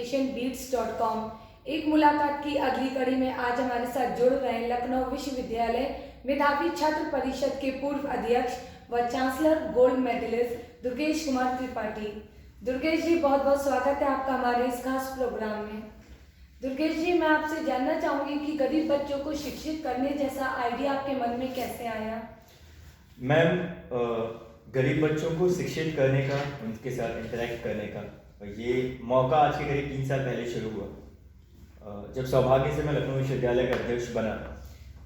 educationbeats.com। एक मुलाकात की अगली कड़ी में आज हमारे साथ जुड़ रहे हैं लखनऊ विश्वविद्यालय मेधावी छात्र परिषद के पूर्व अध्यक्ष व chancellor gold medalist Durgesh Kumar Tripathi. Durgesh ji, बहुत बहुत स्वागत है आपका हमारे इस खास प्रोग्राम में। दुर्गेश जी, मैं आपसे जानना चाहूँगी कि गरीब बच्चों को शिक्षित करने जैसा आइडिया आपके मन में कैसे आया? मैम, गरीब बच्चों को शिक्षित करने का, उनके साथ इंटरेक्ट करने का ये मौका आज के करीब 3 साल पहले शुरू हुआ। जब सौभाग्य से मैं लखनऊ विश्वविद्यालय का अध्यक्ष बना,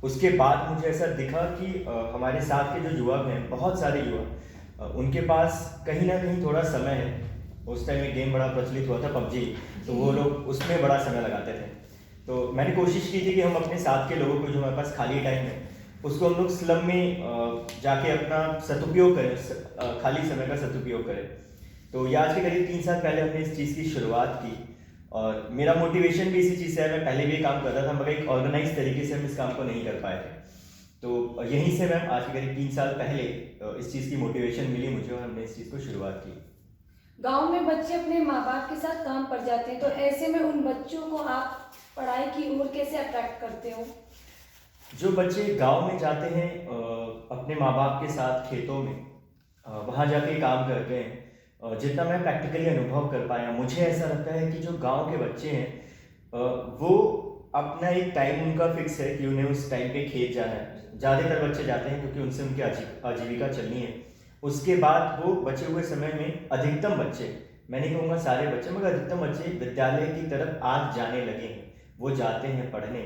उसके बाद मुझे ऐसा दिखा कि हमारे साथ के जो युवा हैं, बहुत सारे युवा, उनके पास कहीं ना कहीं थोड़ा समय है। उस टाइम एक गेम बड़ा प्रचलित हुआ था, पबजी, तो वो लोग उसमें बड़ा समय लगाते थे। तो मैंने कोशिश की थी कि हम अपने साथ के लोगों को, जो हमारे पास खाली टाइम है, उसको हम लोग स्लम में जाके अपना सदुपयोग करें, खाली समय का सदुपयोग करें। तो ये आज के करीब 3 साल पहले हमने इस चीज़ की शुरुआत की और मेरा मोटिवेशन भी इसी चीज़ से है। मैं पहले भी ये काम करता था, मगर एक ऑर्गेनाइज तरीके से हम इस काम को नहीं कर पाए थे। तो यहीं से मैम आज के करीब 3 साल पहले इस चीज़ की मोटिवेशन मिली मुझे और हमने इस चीज़ को शुरुआत की। गांव में बच्चे अपने माँ बाप के साथ काम पर जाते हैं, तो ऐसे में उन बच्चों को आप पढ़ाई की ओर कैसे अट्रैक्ट करते हो? जो बच्चे गांव में जाते हैं अपने माँ बाप के साथ खेतों में, वहाँ जाके काम करते हैं, जितना मैं प्रैक्टिकली अनुभव कर पाया, मुझे ऐसा लगता है कि जो गांव के बच्चे हैं वो अपना एक टाइम उनका फिक्स है कि उन्हें उस टाइम पे खेत जाना है। ज़्यादातर बच्चे जाते हैं क्योंकि उनसे उनकी आजीविका चलनी है। उसके बाद वो बचे हुए समय में अधिकतम बच्चे, मैं नहीं कहूँगा सारे बच्चे, मगर अधिकतम बच्चे विद्यालय की तरफ आज जाने लगे हैं। वो जाते हैं पढ़ने,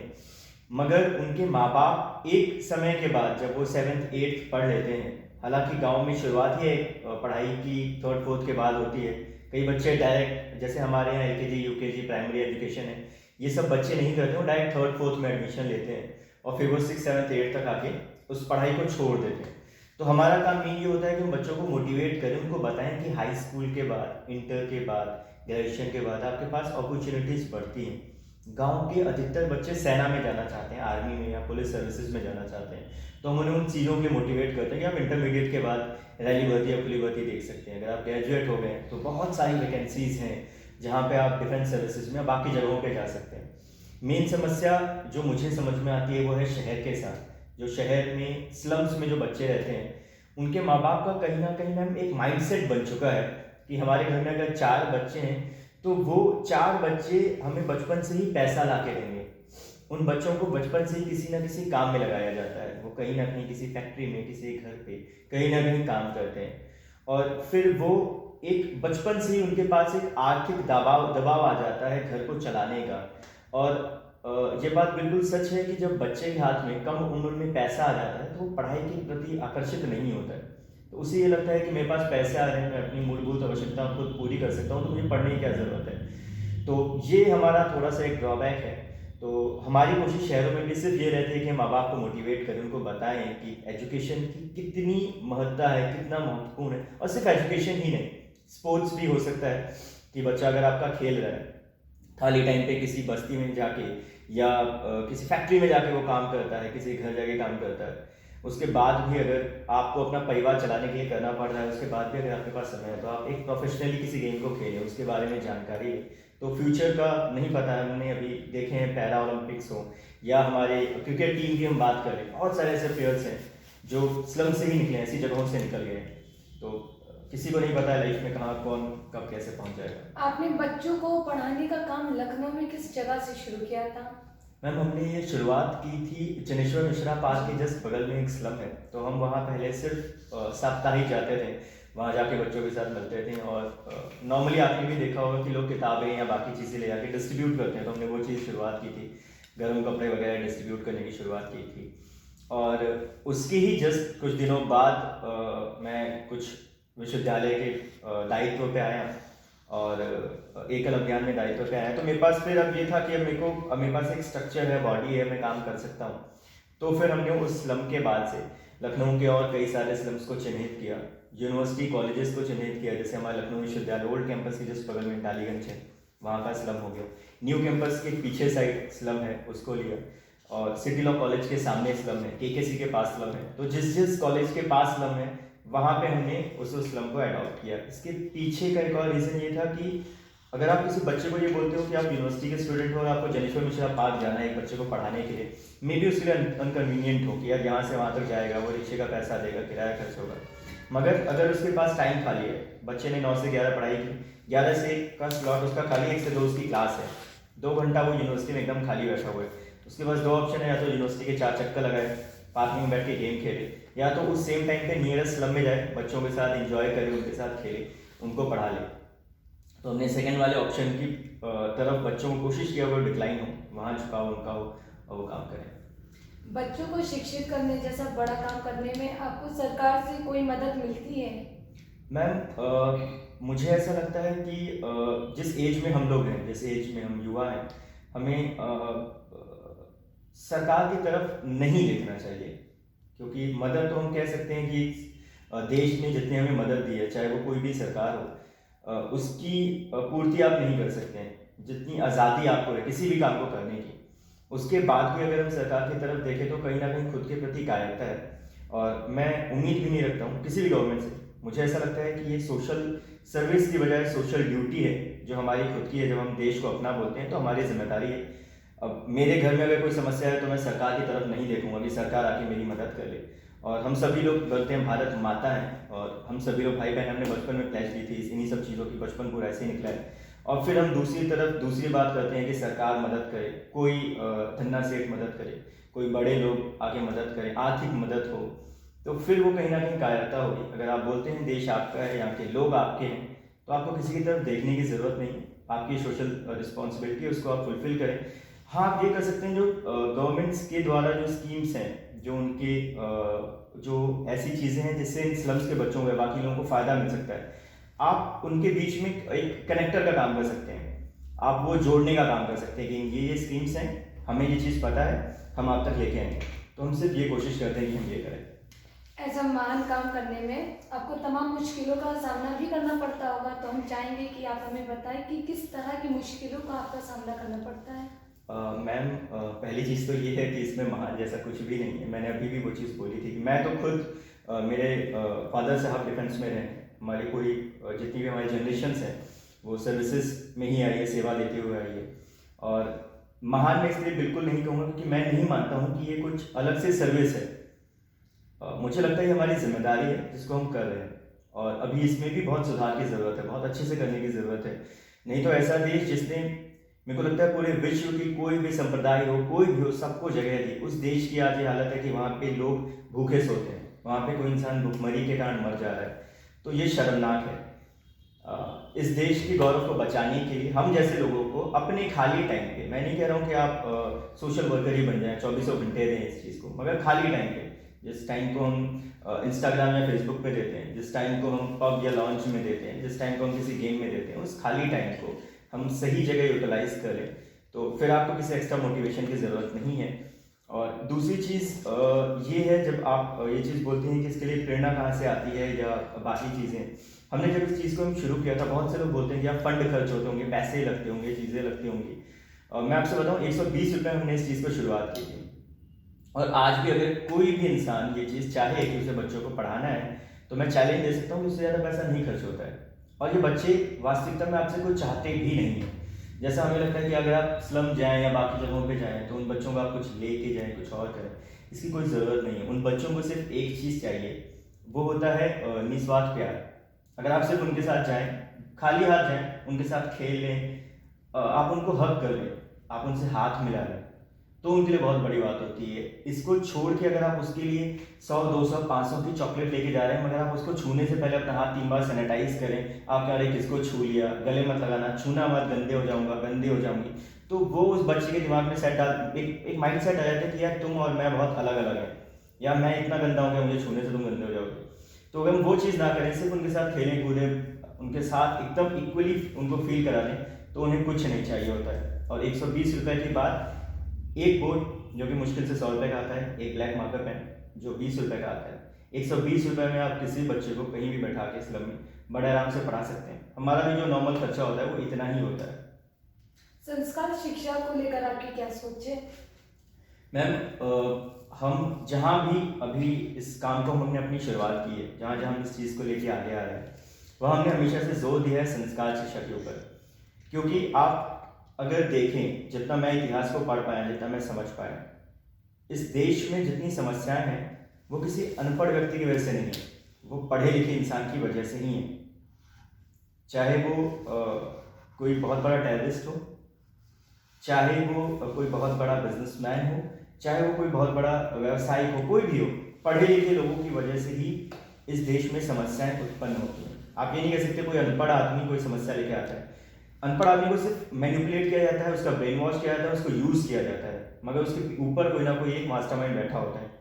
मगर उनके माँ बाप एक समय के बाद, जब वो 7th 8th पढ़ लेते हैं, हालांकि गांव में शुरुआत ही पढ़ाई की 3rd 4th के बाद होती है। कई बच्चे डायरेक्ट, जैसे हमारे यहाँ LKG UKG प्राइमरी एजुकेशन है, ये सब बच्चे नहीं करते, वो डायरेक्ट 3rd 4th में एडमिशन लेते हैं और फिर वो 6th 7th 8th तक आके उस पढ़ाई को छोड़ देते हैं। तो हमारा काम मेन ये होता है कि हम बच्चों को मोटिवेट करें, उनको बताएं कि हाई स्कूल के बाद, इंटर के बाद, ग्रेजुएशन के बाद आपके पास अपॉर्चुनिटीज़ बढ़ती हैं। गांव के अधिकतर बच्चे सेना में जाना चाहते हैं, आर्मी में या पुलिस सर्विसेज में जाना चाहते हैं, तो हम उन्हें उन चीज़ों के मोटिवेट करते हैं कि आप इंटरमीडिएट के बाद रैली भर्ती या खुली भर्ती देख सकते हैं। अगर आप ग्रेजुएट हो गए तो बहुत सारी वैकेंसीज़ हैं जहाँ पे आप डिफेंस सर्विसेज में या बाकी जगहों पे जा सकते हैं। मेन समस्या जो मुझे समझ में आती है वो है शहर के साथ। जो शहर में स्लम्स में जो बच्चे रहते हैं, उनके माँ बाप का कहीं ना कहीं मैम एक माइंडसेट बन चुका है कि हमारे घर में अगर 4 बच्चे हैं तो वो 4 बच्चे हमें बचपन से ही पैसा ला के देंगे। उन बच्चों को बचपन से ही किसी ना किसी काम में लगाया जाता है। वो कहीं ना कहीं किसी फैक्ट्री में, किसी घर पे कहीं ना कहीं काम करते हैं और फिर वो एक बचपन से ही उनके पास एक आर्थिक दबाव आ जाता है घर को चलाने का। और ये बात बिल्कुल सच है कि जब बच्चे के हाथ में कम उम्र में पैसा आ जाता है तो वो पढ़ाई के प्रति आकर्षित नहीं होता है। तो उसे ये लगता है कि मेरे पास पैसे आ रहे हैं, मैं अपनी मूलभूत आवश्यकताओं को पूरी कर सकता हूँ, तो मुझे पढ़ने की क्या ज़रूरत है। तो ये हमारा थोड़ा सा एक ड्रॉबैक है। तो हमारी कोशिश शहरों में भी सिर्फ ये रहती है कि माँ बाप को मोटिवेट करें, उनको बताएं कि एजुकेशन की कितनी महत्ता है, कितना महत्वपूर्ण है। और सिर्फ एजुकेशन ही नहीं, स्पोर्ट्स भी हो सकता है कि बच्चा अगर आपका खेल रहा है, खाली टाइम पे किसी बस्ती में जाके या किसी फैक्ट्री में जाके वो काम करता है, किसी घर जाके काम करता है, उसके बाद भी अगर आपको अपना परिवार चलाने के लिए करना पड़ रहा है, उसके बाद भी अगर आपके पास समय है तो आप एक प्रोफेशनली किसी गेम को खेलें, उसके बारे में जानकारी लें। तो फ्यूचर का नहीं पता है, हमने अभी देखे हैं पैरा ओलंपिक्स हो या हमारे क्रिकेट टीम की हम बात करें, बहुत सारे ऐसे प्लेयर्स हैं जो स्लम से ही निकले हैं, ऐसी जगहों से निकल गए हैं। तो किसी को नहीं पता है लाइफ में कहाँ कौन कब कैसे पहुँच जाएगा। आपने बच्चों को पढ़ाने का काम लखनऊ में किस जगह से शुरू किया था? मैम, हमने ये शुरुआत की थी जनेश्वर मिश्रा पार्क के जस्ट बगल में एक स्लम है, तो हम वहाँ पहले सिर्फ साप्ताहिक जाते थे, वहाँ जाके बच्चों के साथ मिलते थे। और नॉर्मली आपने भी देखा होगा कि लोग किताबें या बाकी चीज़ें ले जाके डिस्ट्रीब्यूट करते हैं, तो हमने वो चीज़ शुरुआत की थी, गर्म कपड़े वगैरह डिस्ट्रीब्यूट करने की शुरुआत की थी। और उसके ही जस्ट कुछ दिनों बाद मैं कुछ विश्वविद्यालय के दायित्व पे आया और एकल अभियान में दायित्व पे आया। तो मेरे पास फिर अब ये था कि अब मेरे पास एक स्ट्रक्चर है, बॉडी है, मैं काम कर सकता हूँ। तो फिर हमने उस स्लम के बाद से लखनऊ के और कई सारे स्लम्स को चिन्हित किया, यूनिवर्सिटी कॉलेजेस को चिन्हित किया। जैसे हमारा लखनऊ विश्वविद्यालय ओल्ड कैंपस के जस्ट बगल में डालीगंज है, वहाँ का स्लम हो गया। न्यू कैंपस के पीछे साइड स्लम है, उसको लिया। और सिटी लॉ कॉलेज के सामने स्लम है, KKC के पास स्लम है। तो जिस जिस कॉलेज के पास स्लम है वहाँ पे हमने उस स्लम को अडॉप्ट किया। इसके पीछे का एक और रीज़न ये था कि अगर आप किसी बच्चे को ये बोलते हो कि आप यूनिवर्सिटी के स्टूडेंट हो और आपको जनेश्वर मिश्रा पार्क जाना है एक बच्चे को पढ़ाने के लिए, मे बी उसके लिए अनकन्वीनियंट हो कि यार यहाँ से वहाँ तक जाएगा, वो रिक्शे का पैसा देगा, किराया खर्च होगा। मगर अगर उसके पास टाइम खाली है, बच्चे ने 9 से 11 पढ़ाई की, 11 से 1 का स्लॉट उसका खाली, 1 से 2 उसकी क्लास है, 2 घंटा वो यूनिवर्सिटी में एकदम खाली बैठा हुआ है, उसके पास 2 ऑप्शन है, या तो यूनिवर्सिटी के 4 चक्कर लगाए, पार्किंग में बैठ के गेम खेले, या तो उस सेम टाइम पे नियरेस्ट स्लम में जाए, बच्चों के साथ एंजॉय करे, उनके साथ खेले, उनको पढ़ा ले। तो हमने सेकंड वाले ऑप्शन की तरफ बच्चों को कोशिश किया वो डिक्लाइन हो, वहाँ झुकाव उनका हो और वो काम करें। बच्चों को शिक्षित करने जैसा बड़ा काम करने में आपको सरकार से कोई मदद मिलती है? मैम मुझे ऐसा लगता है कि जिस एज में हम लोग हैं, जिस एज में हम युवा हैं, हमें सरकार की तरफ नहीं देखना चाहिए, क्योंकि मदद तो हम कह सकते हैं कि देश ने जितनी हमें मदद दी है, चाहे वो कोई भी सरकार हो, उसकी पूर्ति आप नहीं कर सकते हैं। जितनी आज़ादी आपको है किसी भी काम को करने की, उसके बाद भी अगर हम सरकार की तरफ देखें तो कहीं ना कहीं खुद के प्रति कायरता है, और मैं उम्मीद भी नहीं रखता हूँ किसी भी गवर्नमेंट से। मुझे ऐसा लगता है कि ये सोशल सर्विस की बजाय सोशल ड्यूटी है जो हमारी खुद की है। जब हम देश को अपना बोलते हैं तो हमारी जिम्मेदारी है। अब मेरे घर में अगर कोई समस्या है तो मैं सरकार की तरफ नहीं देखूंगा कि सरकार आके मेरी मदद कर ले। और हम सभी लोग बोलते हैं भारत माता है, और हम सभी लोग भाई बहन हमने बचपन में प्लेज ली थी इन्हीं सब चीज़ों की, बचपन पूरा ऐसे ही निकला है। और फिर हम दूसरी तरफ दूसरी बात करते हैं कि सरकार मदद करे, कोई धन्ना सेठ मदद करे, कोई बड़े लोग आके मदद करें, आर्थिक मदद हो, तो फिर वो कहीं ना कहीं कायरता होगी। अगर आप बोलते हैं देश आपका है, यहाँ के लोग आपके हैं, तो आपको किसी की तरफ देखने की ज़रूरत नहीं। आपकी सोशल रिस्पॉन्सिबिलिटी है, उसको आप फुलफिल करें। हाँ, आप ये कर सकते हैं जो गवर्नमेंट्स के द्वारा जो स्कीम्स हैं, जो उनके जो ऐसी चीज़ें हैं जिससे इन स्लम्स के बच्चों को बाकी लोगों को फ़ायदा मिल सकता है, आप उनके बीच में एक कनेक्टर का काम कर सकते हैं। आप वो जोड़ने का काम कर सकते हैं कि ये स्कीम्स हैं, हमें ये चीज़ पता है, हम आप तक लेके आएंगे। तो हम सिर्फ ये कोशिश करते हैं कि हम ये करें। ऐसा महान काम करने में आपको तमाम मुश्किलों का सामना भी करना पड़ता होगा, तो हम चाहेंगे कि आप हमें बताएं कि किस तरह की मुश्किलों का आपका सामना करना पड़ता है। मैम पहली चीज़ तो ये है कि इसमें महान जैसा कुछ भी नहीं है। मैंने अभी भी वो चीज़ बोली थी कि मैं तो खुद मेरे फादर साहब डिफेंस में रहे, हमारी कोई जितनी भी हमारी जनरेशन्स हैं वो सर्विसेज में ही आई है, सेवा देते हुए आई है। और महान मैं इसलिए बिल्कुल नहीं कहूँगा क्योंकि मैं नहीं मानता हूँ कि ये कुछ अलग से सर्विस है। मुझे लगता है ये हमारी जिम्मेदारी है जिसको हम कर रहे हैं, और अभी इसमें भी बहुत सुधार की ज़रूरत है, बहुत अच्छे से करने की ज़रूरत है। नहीं तो ऐसा देश जिसने, मेरे को लगता है पूरे विश्व की कोई भी संप्रदाय हो, कोई भी हो, सबको जगह दी, उस देश की आज ये हालत है कि वहाँ पे लोग भूखे सोते हैं, वहाँ पे कोई इंसान भुखमरी के कारण मर जा रहा है। तो ये शर्मनाक है। इस देश के गौरव को बचाने के लिए हम जैसे लोगों को अपने खाली टाइम पे, मैं नहीं कह रहा हूँ कि आप सोशल वर्कर ही बन जाएं, 24 घंटे दें इस चीज़ को, मगर खाली टाइम पे, जिस टाइम को हम इंस्टाग्राम या फेसबुक पे देते हैं, जिस टाइम को हम पब या लॉन्च में देते हैं, जिस टाइम को हम किसी गेम में देते हैं, उस खाली टाइम को हम सही जगह यूटिलाइज करें, तो फिर आपको किसी एक्स्ट्रा मोटिवेशन की ज़रूरत नहीं है। और दूसरी चीज़ ये है, जब आप ये चीज़ बोलते हैं कि इसके लिए प्रेरणा कहाँ से आती है या बाकी चीज़ें, हमने जब इस चीज़ को हम शुरू किया था, बहुत से लोग बोलते हैं कि आप फंड खर्च होते होंगे, पैसे लगते होंगे, चीज़ें लगती होंगी। मैं आपसे बताऊँ 120 रुपये हमने इस चीज़ को शुरुआत की थी, और आज भी अगर कोई भी इंसान ये चीज़ चाहे कि उसे बच्चों को पढ़ाना है, तो मैं चैलेंज दे सकता हूँ कि उससे ज़्यादा पैसा नहीं खर्च होता है। और ये बच्चे वास्तविकता में आपसे कुछ चाहते भी नहीं हैं। जैसा हमें लगता है कि अगर आप स्लम जाएं या बाकी जगहों पे जाएं तो उन बच्चों को आप कुछ लेके जाएं, कुछ और करें, इसकी कोई ज़रूरत नहीं है। उन बच्चों को सिर्फ एक चीज़ चाहिए, वो होता है निस्वार्थ प्यार। अगर आप सिर्फ उनके साथ जाएं, खाली हाथ जाएं, उनके साथ खेल लें, आप उनको हक कर लें, आप उनसे हाथ मिला लें, तो उनके लिए बहुत बड़ी बात होती है। इसको छोड़ के अगर आप उसके लिए 100, 200, 500 की चॉकलेट लेके जा रहे हैं, मगर आप उसको छूने से पहले अपना हाथ 3 बार सैनिटाइज करें, आप कह रहे हैं किसको छू लिया, गले मत लगाना, छूना मत, गंदे हो जाऊंगा, गंदे हो जाऊंगी, तो वो उस बच्चे के दिमाग में एक माइंड सेट आ जाता है कि यार तुम और मैं बहुत अलग अलग है, या मैं इतना गंदा हूँ कि मुझे छूने से तुम गंदे हो जाओगे। तो अगर हम वो चीज़ ना करें, सिर्फ उनके साथ खेलें कूदें, उनके साथ एकदम इक्वली उनको फील करा दें, तो उन्हें कुछ नहीं चाहिए होता है। और 120 रुपये के बाद एक बोर्ड जो कि मुश्किल से 100 रुपये का आता है, एक ब्लैक मार्कर पेन जो 20 रुपये का आता है, 120 रुपये में आप किसी बच्चे को कहीं भी बैठा के स्लम में बड़े आराम से पढ़ा सकते हैं। हमारा भी जो नॉर्मल खर्चा होता है वो इतना ही होता है। संस्कार शिक्षा को लेकर आपकी क्या सोच है? मैम हम जहाँ भी अभी इस काम को हमने अपनी शुरुआत की है, जहाँ जहाँ हम इस चीज़ को लेके आगे आ रहे हैं, वह हमने हमेशा से जोर दिया है संस्कार शिक्षा के ऊपर, क्योंकि आप अगर देखें, जितना मैं इतिहास को पढ़ पाया, जितना मैं समझ पाया, इस देश में जितनी समस्याएं हैं वो किसी अनपढ़ व्यक्ति की वजह से नहीं है, वो पढ़े लिखे इंसान की वजह से ही है। चाहे वो कोई बहुत बड़ा टेररिस्ट हो, चाहे वो कोई बहुत बड़ा बिजनेसमैन हो, चाहे वो कोई बहुत बड़ा व्यवसायिक हो, कोई भी हो, पढ़े लिखे लोगों की वजह से ही इस देश में समस्याएं उत्पन्न होती हैं। आप ये नहीं कह सकते कोई अनपढ़ आदमी कोई समस्या लेके आता है। अनपढ़ आदमी को सिर्फ मैनिपुलेट किया जाता है, उसका ब्रेन वॉश किया जाता है, उसको यूज़ किया जाता है, मगर उसके ऊपर कोई ना कोई एक मास्टरमाइंड बैठा होता है।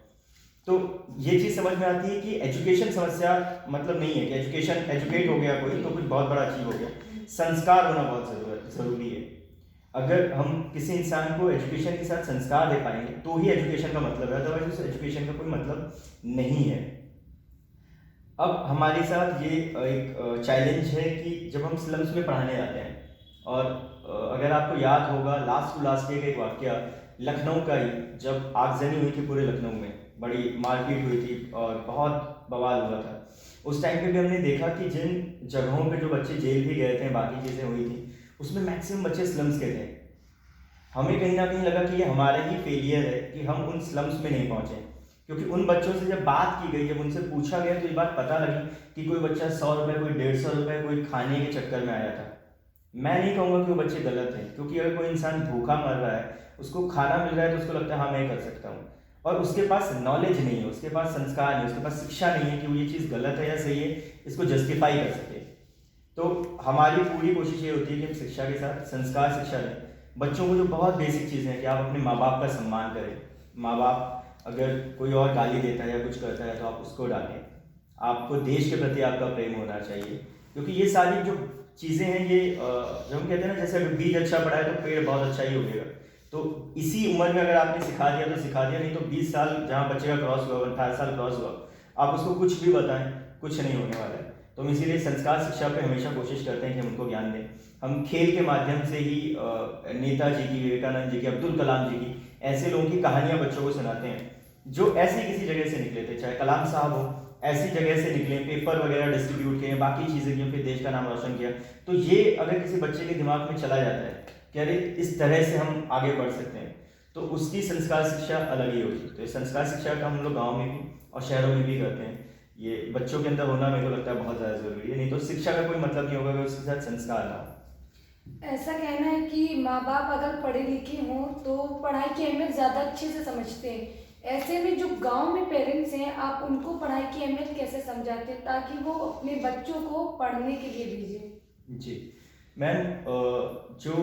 तो ये चीज़ समझ में आती है कि एजुकेशन समस्या मतलब नहीं है कि एजुकेट हो गया कोई तो कुछ बहुत बड़ा अचीव हो गया। संस्कार होना बहुत ज़रूरी है। अगर हम किसी इंसान को एजुकेशन के साथ संस्कार दे पाएंगे तो ही एजुकेशन का मतलब है, अदरवाइज उस एजुकेशन का कोई मतलब नहीं है। अब हमारे साथ ये एक चैलेंज है कि जब हम स्लम्स में पढ़ाने जाते हैं, और अगर आपको याद होगा लास्ट एक वाकया लखनऊ का ही, जब आगजनी हुई थी पूरे लखनऊ में, बड़ी मारपीट हुई थी और बहुत बवाल हुआ था। उस टाइम पे भी हमने देखा कि जिन जगहों पे जो बच्चे जेल भी गए थे, बाकी चीज़ें हुई थी, उसमें मैक्सिमम बच्चे स्लम्स के थे। हमें कहीं ना कहीं लगा कि ये हमारा ही फेलियर है कि हम उन स्लम्स में नहीं पहुँचे, क्योंकि उन बच्चों से जब बात की गई, जब उनसे पूछा गया, तो ये बात पता लगी कि कोई बच्चा 100 रुपये, कोई 150 रुपये, कोई खाने के चक्कर में आया था। मैं नहीं कहूँगा कि वो बच्चे गलत हैं, क्योंकि अगर कोई इंसान भूखा मर रहा है, उसको खाना मिल रहा है, तो उसको लगता है हाँ मैं कर सकता हूँ, और उसके पास नॉलेज नहीं है, उसके पास संस्कार नहीं है, उसके पास शिक्षा नहीं है कि वो ये चीज़ गलत है या सही है, इसको जस्टिफाई कर सके। तो हमारी पूरी कोशिश ये होती है कि हम शिक्षा के साथ संस्कार शिक्षा दें बच्चों को। जो बहुत बेसिक चीज़ें हैं कि आप अपने माँ बाप का सम्मान करें। माँ बाप अगर कोई और गाली देता है या कुछ करता है तो आप उसको डालें। आपको देश के प्रति आपका प्रेम होना चाहिए, क्योंकि ये सारी जो चीज़ें हैं, ये जो हम कहते हैं ना, जैसे अगर बीज अच्छा पड़ा है तो पेड़ बहुत अच्छा ही उगेगा। तो इसी उम्र में अगर आपने सिखा दिया तो सिखा दिया, नहीं तो 20 साल जहाँ बच्चे का क्रॉस हुआ, 18 साल क्रॉस हुआ, आप उसको कुछ भी बताएं, कुछ नहीं होने वाला है। तो हम इसीलिए संस्कार शिक्षा पे हमेशा कोशिश करते हैं कि हम उनको ज्ञान दें। हम खेल के माध्यम से ही नेताजी की, विवेकानंद जी की, अब्दुल कलाम जी की, ऐसे लोगों की कहानियाँ बच्चों को सुनाते हैं जो ऐसी किसी जगह से निकले थे। चाहे कलाम साहब हो, ऐसी जगह से निकले, पेपर वगैरह डिस्ट्रीब्यूट किए, बाकी चीज़ें की, फिर देश का नाम रोशन किया। तो ये अगर किसी बच्चे के दिमाग में चला जाता है कि अरे इस तरह से हम आगे बढ़ सकते हैं, तो उसकी संस्कार शिक्षा अलग ही होगी। तो संस्कार शिक्षा का हम लोग गाँव में भी और शहरों में भी करते हैं। ये बच्चों के अंदर होना मेरे को लगता है बहुत ज़्यादा ज़रूरी है, नहीं तो शिक्षा का कोई मतलब नहीं होगा अगर उसके साथ संस्कार ना हो। ऐसा कहना है कि माँ बाप अगर पढ़े लिखे हों तो पढ़ाई की अहमियत ज़्यादा अच्छे से समझते हैं। ऐसे में जो गांव में पेरेंट्स हैं, आप उनको पढ़ाई की अहमियत कैसे समझाते हैं ताकि वो अपने बच्चों को पढ़ने के लिए भेजें? जी मैम, जो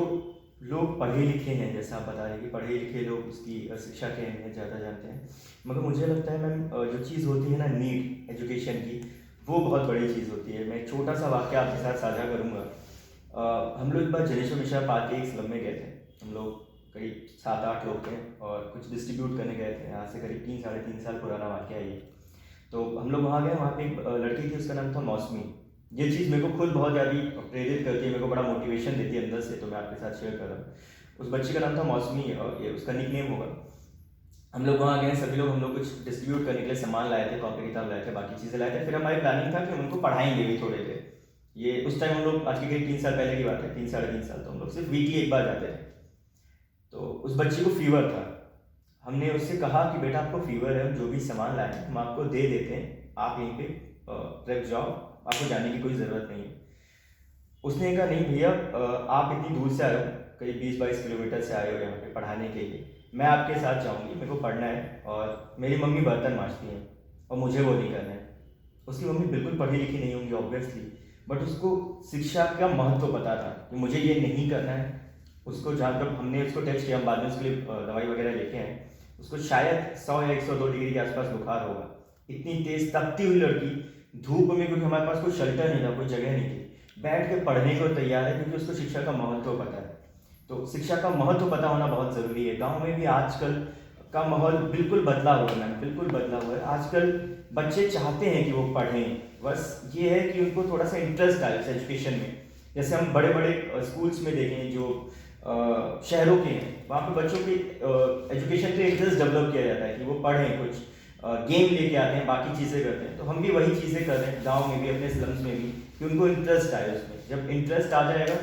लोग पढ़े लिखे हैं, जैसा आप बता रहे हैं कि पढ़े लिखे लोग उसकी शिक्षा की अहमियत ज़्यादा जानते हैं, मगर मुझे लगता है मैम जो चीज़ होती है ना नीड एजुकेशन की, वो बहुत बड़ी चीज़ होती है। मैं एक छोटा सा वाक्य आपके साथ साझा करूँगा। हम लोग एक बार जनेश्वर मिश्रा पार्क के एक स्लम में गए थे। हम लोग करीब 7-8 लोग थे और कुछ डिस्ट्रीब्यूट करने गए थे। यहाँ से करीब 3-3.5 साल पुराना वाक्य है ये। तो हम लोग वहाँ गए, वहाँ पे एक लड़की थी, उसका नाम था मौसमी। ये चीज़ मेरे को खुद बहुत ज़्यादा प्रेरित करती है, मेरे को बड़ा मोटिवेशन देती है अंदर से, तो मैं आपके साथ शेयर कर रहा हूँ। उस बच्चे का नाम था मौसमी और ये उसका निकनेम होगा। हम लोग वहाँ गए, सभी लोग, हम लोग कुछ डिस्ट्रीब्यूट करने के लिए सामान लाए थे, कॉपी किताब लाए थे, बाकी चीज़ें लाए थे। फिर हमारी प्लानिंग था कि हम उनको पढ़ाएंगे भी थोड़े देर। ये उस टाइम हम लोग, आज के करीब 3 साल पहले की बात है, 3-3.5 साल, तो हम लोग सिर्फ वीकली एक बार जाते थे। तो उस बच्चे को फीवर था। हमने उससे कहा कि बेटा आपको फीवर है, हम जो भी सामान लाए हैं हम आपको दे देते हैं, आप यहीं पे रख जाओ, आपको जाने की कोई ज़रूरत नहीं है। उसने कहा नहीं भैया, आप इतनी दूर से आए हो, करीब 20-22 किलोमीटर से आए हो यहाँ पे पढ़ाने के लिए, मैं आपके साथ जाऊँगी, मेरे को पढ़ना है और मेरी मम्मी बर्तन मांजती हैं और मुझे वो नहीं करना है। उसकी मम्मी बिल्कुल पढ़ी लिखी नहीं होंगी ऑब्वियसली, बट उसको शिक्षा का महत्व पता था कि मुझे ये नहीं करना है। उसको जहाँ तक हमने उसको टेस्ट किया, बाद में उसके लिए दवाई वगैरह लेके आए, उसको शायद 100 या 102 डिग्री के आसपास बुखार होगा। इतनी तेज तपती हुई लड़की धूप में, क्योंकि हमारे पास कोई शेल्टर नहीं था, कोई जगह नहीं थी, बैठ के पढ़ने को तैयार है, क्योंकि उसको शिक्षा का महत्व पता है। तो शिक्षा का महत्व पता होना बहुत ज़रूरी है। गाँव में भी आजकल का माहौल बिल्कुल बदला हुआ है मैम, बिल्कुल बदला हुआ है। आजकल बच्चे चाहते हैं कि वो पढ़ें, बस ये है कि उनको थोड़ा सा इंटरेस्ट आए उस एजुकेशन में। जैसे हम बड़े बड़े स्कूल्स में देखें जो शहरों के हैं, वहाँ पे बच्चों की एजुकेशन पे इंटरेस्ट डेवलप किया जाता है कि वो पढ़ें, कुछ गेम लेके आते हैं, बाकी चीज़ें करते हैं। तो हम भी वही चीज़ें कर रहे हैं गाँव में भी, अपने स्लम्स में भी, कि उनको इंटरेस्ट आए उसमें। जब इंटरेस्ट आ जाएगा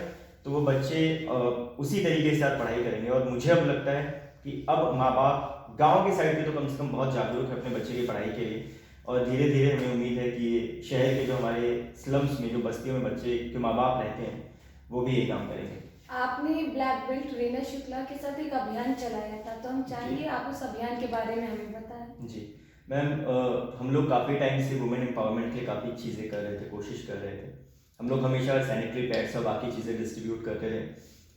तो वो बच्चे उसी तरीके के साथ पढ़ाई करेंगे। और मुझे अब लगता है कि अब माँ बाप गांव के साइड पे तो कम से कम बहुत जागरूक है अपने बच्चे की पढ़ाई के लिए, और धीरे धीरे हमें उम्मीद है कि शहर के जो हमारे स्लम्स में, जो बस्तियों में बच्चे के माँ बाप रहते हैं, वो भी ये काम करेंगे। आपने ब्लैक बेल्ट रीना शुक्ला के साथ एक अभियान चलाया था, तो हम चाहेंगे आप उस अभियान के बारे में हमें बताएं। जी मैम, हम लोग काफ़ी टाइम से वुमेन एम्पावरमेंट के लिए काफ़ी चीज़ें कर रहे थे, कोशिश कर रहे थे। हम लोग हमेशा सैनिटरी पैड्स और बाकी चीज़ें डिस्ट्रीब्यूट करते थे,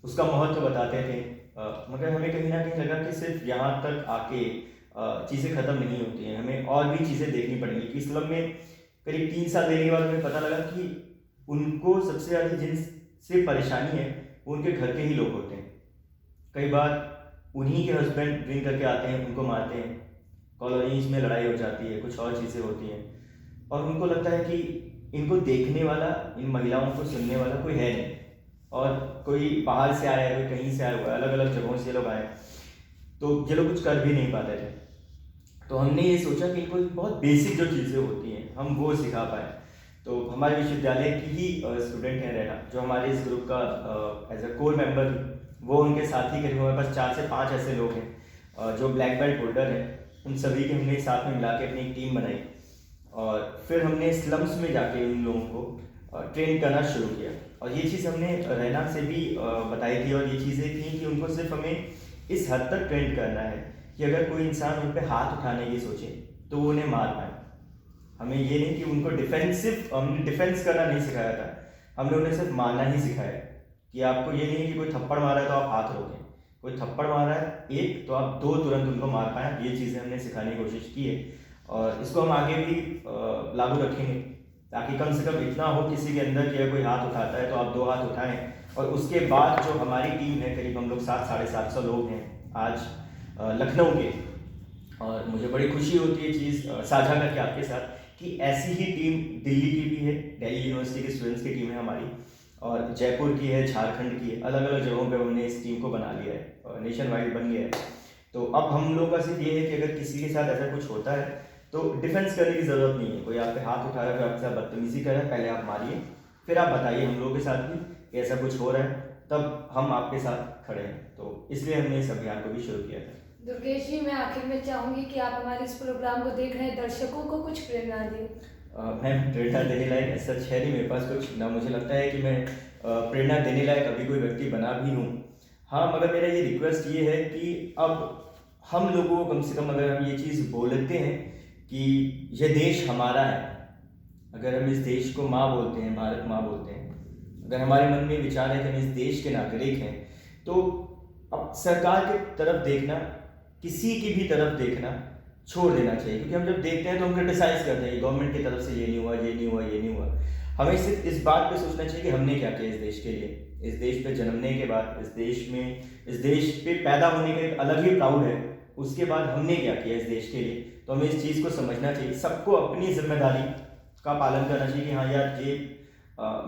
उसका महत्व बताते थे, मगर हमें कहीं ना कहीं लगा कि सिर्फ यहाँ तक आके चीज़ें ख़त्म नहीं होती हैं, हमें और भी चीज़ें देखनी पड़ेंगी। कि स्लम में करीब 3 साल रहने के बाद हमें पता लगा कि उनको सबसे ज़्यादा जिनसे परेशानी है वो उनके घर के ही लोग होते हैं। कई बार उन्हीं के हस्बैंड ड्रिंक करके आते हैं, उनको मारते हैं, कॉलोनीज में लड़ाई हो जाती है, कुछ और चीज़ें होती हैं, और उनको लगता है कि इनको देखने वाला, इन महिलाओं को सुनने वाला कोई है नहीं, और कोई बाहर से आया है, कोई कहीं से आया हुआ है, अलग अलग जगहों से लोग आए, तो ये लोग कुछ कर भी नहीं पाते थे। तो हमने ये सोचा कि इनको बहुत बेसिक जो चीज़ें होती हैं हम वो सिखा पाए। तो हमारे विश्वविद्यालय की ही स्टूडेंट हैं रहना, जो हमारे इस ग्रुप का एज अ कोर मेंबर, वो उनके साथ ही करीब हमारे पास 4 से 5 ऐसे लोग हैं जो ब्लैक बेल्ट होल्डर हैं। उन सभी के हमने साथ में मिला के अपनी एक टीम बनाई, और फिर हमने स्लम्स में जाके उन लोगों को ट्रेन करना शुरू किया। और ये चीज़ हमने रैना से भी बताई थी, और ये चीज़ें थी कि उनको सिर्फ हमें इस हद तक ट्रेन करना है कि अगर कोई इंसान उन पर हाथ उठाने की सोचे तो वो उन्हें मार पाए। हमें ये नहीं कि उनको हमने डिफेंस करना नहीं सिखाया था, हमने उन्हें सिर्फ मारना ही सिखाया। कि आपको ये नहीं कि कोई थप्पड़ मारा है तो आप हाथ रोकें, कोई थप्पड़ मारा है एक तो आप 2 तुरंत उनको मार पाएँ। ये चीज़ें हमने सिखाने की कोशिश की है, और इसको हम आगे भी लागू रखेंगे, ताकि कम से कम इतना हो किसी के अंदर कि अगर कोई हाथ उठाता है तो आप 2 हाथ उठाएं। और उसके बाद जो हमारी टीम है, करीब हम लोग 700-750 लोग हैं आज लखनऊ के, और मुझे बड़ी खुशी होती है चीज़ साझा करके आपके साथ कि ऐसी ही टीम दिल्ली की भी है, दिल्ली यूनिवर्सिटी के स्टूडेंट्स की टीम है हमारी, और जयपुर की है, झारखंड की है, अलग अलग जगहों पे हमने इस टीम को बना लिया है, और नेशन वाइड बन गया है। तो अब हम लोग का सिर्फ ये है कि अगर किसी के साथ ऐसा कुछ होता है तो डिफेंस करने की ज़रूरत नहीं है। कोई आप पे हाथ उठा रहा है, कोई आपके साथ बदतमीजी कर रहा है, पहले आप मारिए, फिर आप बताइए हम लोगों के साथ भी कि ऐसा कुछ हो रहा है, तब हम आपके साथ खड़े हैं। तो इसलिए हमने इस अभियान को भी शुरू किया था। दुर्गेश जी, मैं आखिर में चाहूँगी कि आप हमारे इस प्रोग्राम को देख रहे दर्शकों को कुछ प्रेरणा दें। मैं प्रेरणा देने लायक ऐसा है नहीं मेरे पास कुछ ना, मुझे लगता है कि मैं प्रेरणा देने लायक अभी कोई व्यक्ति बना भी हूँ। हाँ, मगर मेरा ये रिक्वेस्ट ये है कि अब हम लोगों को कम से कम अगर हम ये चीज़ बोलते हैं कि यह देश हमारा है, अगर हम इस देश को माँ बोलते हैं, भारत माँ बोलते हैं, अगर हमारे मन में विचार है कि हम इस देश के नागरिक हैं, तो अब सरकार की तरफ देखना, किसी की भी तरफ देखना छोड़ देना चाहिए। क्योंकि हम जब देखते हैं तो हम क्रिटिसाइज करते हैं, गवर्नमेंट की तरफ से ये नहीं हुआ, ये नहीं हुआ, ये नहीं हुआ। हमें सिर्फ इस बात पे सोचना चाहिए कि हमने क्या किया इस देश के लिए। इस देश पे जन्मने के बाद, इस देश पे पैदा होने का एक अलग ही प्राउड है, उसके बाद हमने क्या किया इस देश के लिए। तो हमें इस चीज़ को समझना चाहिए, सबको अपनी जिम्मेदारी का पालन करना चाहिए कि हाँ यार, ये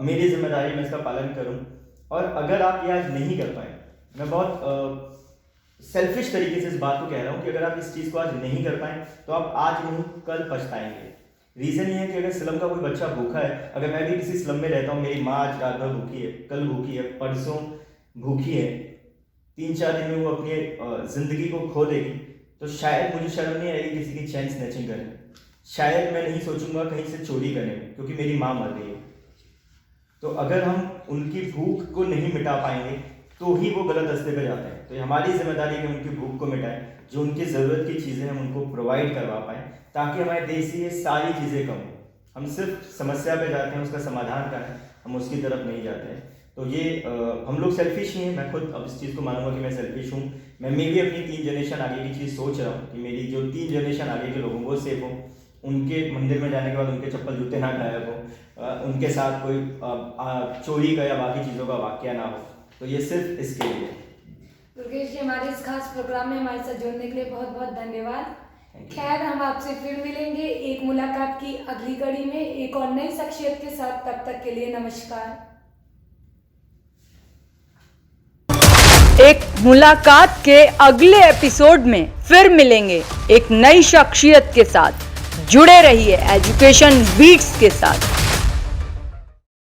मेरी जिम्मेदारी, मैं इसका पालन करूँ। और अगर आप ये आज नहीं कर पाए, मैं बहुत सेल्फिश तरीके से इस बात को कह रहा हूँ कि अगर आप इस चीज़ को आज नहीं कर पाए तो आप आज नहीं कल पछताएंगे। रीज़न ये है कि अगर स्लम का कोई बच्चा भूखा है, अगर मैं भी किसी स्लम में रहता हूँ, मेरी माँ आज रात भर भूखी है, कल भूखी है, परसों भूखी है, 3-4 दिन में वो अपनी ज़िंदगी को खो देगी, तो शायद मुझे शर्म नहीं आएगी किसी की चैन स्नैचिंग करने में, शायद मैं नहीं सोचूंगा कहीं से चोरी करने में, क्योंकि मेरी माँ मर गई है। तो अगर हम उनकी भूख को नहीं मिटा पाएंगे तो ही वो गलत रास्ते पे जाते हैं। तो ये हमारी जिम्मेदारी है कि उनकी भूख को मिटाएं, जो उनकी ज़रूरत की चीज़ें हम उनको प्रोवाइड करवा पाएँ, ताकि हमारे देश से ये सारी चीज़ें कम हो। हम सिर्फ समस्या पे जाते हैं, उसका समाधान करें, हम उसकी तरफ नहीं जाते हैं। तो ये हम लोग सेल्फिश ही हैं। मैं खुद अब इस चीज़ को मानूंगा कि मैं सेल्फिश हूँ। मैं भी अपनी 3 जनरेशन आगे की चीज़ सोच रहा हूँ कि मेरी जो 3 जनरेशन आगे के लोगों वो सेफ हों, उनके मंदिर में जाने के बाद उनके चप्पल जूते ना गायब हो, उनके साथ कोई चोरी का या बाकी चीज़ों का वाकया ना हो। तो ये सिर्फ इसके लिए। दुर्गेश जी, हमारे इस खास प्रोग्राम में हमारे साथ जुड़ने के लिए बहुत बहुत धन्यवाद। खैर, हम आपसे फिर मिलेंगे एक मुलाकात की अगली कड़ी में एक और नई शख्सियत के साथ। तब तक के लिए नमस्कार। एक मुलाकात के अगले एपिसोड में फिर मिलेंगे एक नई शख्सियत के साथ। जुड़े रहिए एजुकेशन बीट्स के साथ।